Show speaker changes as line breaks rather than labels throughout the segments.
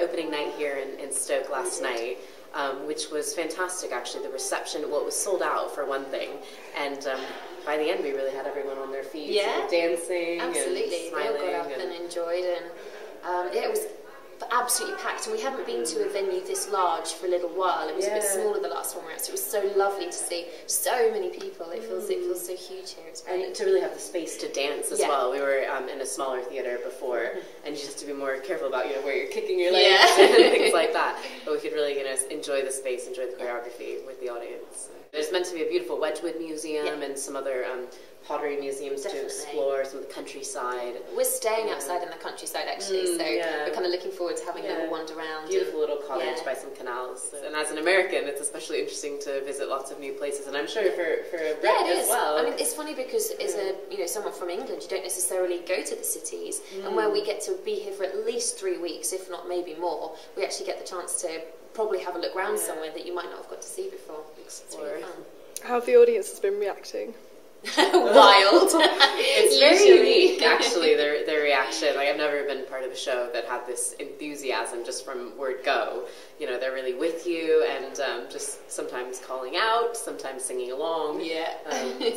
opening night here in Stoke last night, which was fantastic, actually. The reception, well, it was sold out for one thing, and by the end we really had everyone on their feet, dancing,
absolutely,
and smiling.
They all got up and enjoyed, and yeah, it was absolutely packed, and we haven't been to a venue this large for a little while. It was a bit smaller the last one we were at, so it was so lovely to see so many people. It feels so huge here. It's great.
And to really have the space to dance as well. We were in a smaller theatre before, and you just have to be more careful about where you're kicking your legs and things like that. But we could really enjoy the space, enjoy the choreography with the audience. There's meant to be a beautiful Wedgwood museum and some other pottery museums to explore, some of the countryside.
We're staying outside in the countryside actually, so we're kind of looking forward to having a little wander around.
Beautiful little cottage by some canals. And as an American, it's especially interesting to visit lots of new places, and I'm sure for a Brit as well.
I mean, it's funny because as a someone from England, you don't necessarily go to the cities, and where we get to be here for at least 3 weeks, if not maybe more, we actually get the chance to probably have a look around somewhere that you might not have got to see before.
Explore.
It's really fun.
How have the audiences been reacting?
Wild.
It's very unique, actually, their reaction. Like, I've never been part of a show that had this enthusiasm just from word go. They're really with you, and just sometimes calling out, sometimes singing along,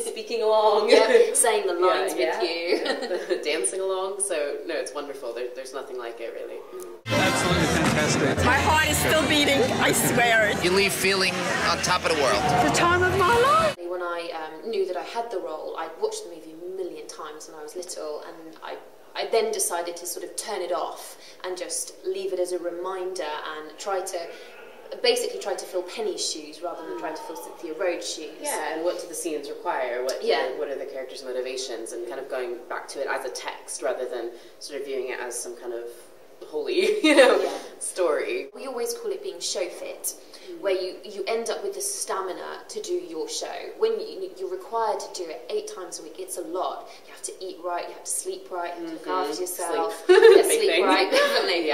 speaking along,
saying the lines with you,
dancing along. So no, it's wonderful. There's nothing like it, really.
Absolutely fantastic.
My heart is still beating, I swear.
You leave feeling on top of the world.
The time of my life.
When I knew that I had the role, I'd watched the movie a million times when I was little, and I then decided to sort of turn it off and just leave it as a reminder and try to fill Penny's shoes rather than try to fill Cynthia Rhodes' shoes.
Yeah, and what do the scenes require? What are the characters' motivations? And kind of going back to it as a text rather than sort of viewing it as some kind of holy, story.
We always call it being show fit, where you end up with the stamina to do your show. When you're required to do it 8 times a week, it's a lot. You have to eat right, you have to sleep right, you have to look after yourself. Sleep right, definitely.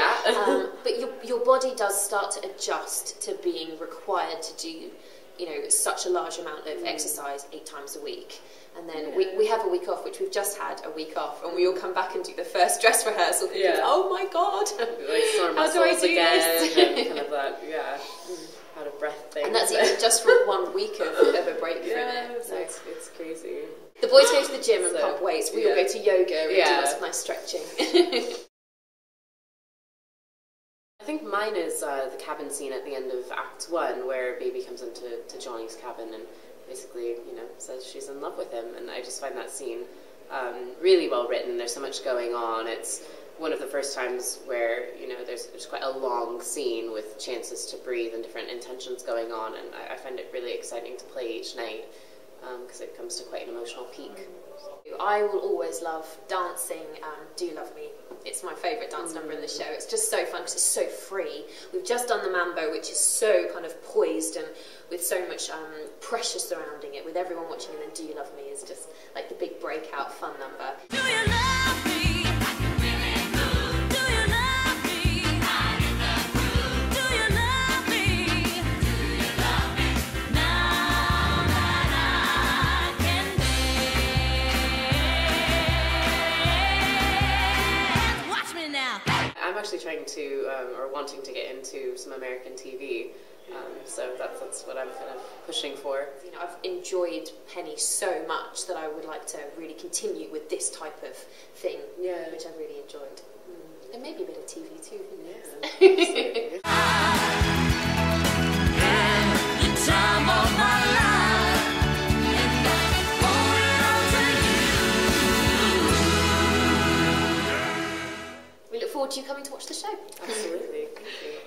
But your body does start to adjust to being required to do such a large amount of exercise 8 times a week. And then we have a week off, which we've just had a week off, and we all come back and do the first dress rehearsal thinking, oh my god,
how do I do this? And kind of that, out of breath thing.
And that's even just for 1 week of a break from it. So
it's crazy.
The boys go to the gym and pump weights, we all go to yoga and do nice stretching.
I think mine is the cabin scene at the end of Act 1, where Baby comes into Johnny's cabin and basically, says she's in love with him, and I just find that scene really well written. There's so much going on. It's one of the first times where, there's quite a long scene with chances to breathe and different intentions going on, and I find it really exciting to play each night because it comes to quite an emotional peak.
I will always love dancing Do You Love Me. It's my favourite dance number in the show. It's just so fun because it's so free. We've just done the Mambo, which is so kind of poised and with so much pressure surrounding it, with everyone watching, and then Do You Love Me is just like the big breakout fun number.
Do you love me?
I'm actually trying to, or wanting to get into some American TV, so that's what I'm kind of pushing for.
I've enjoyed Penny so much that I would like to really continue with this type of thing, which I really enjoyed. And maybe a bit of TV too, who knows?
Time of my life, and I owe it all to you.
We look forward to you coming to watch the show.
Absolutely. Thank you.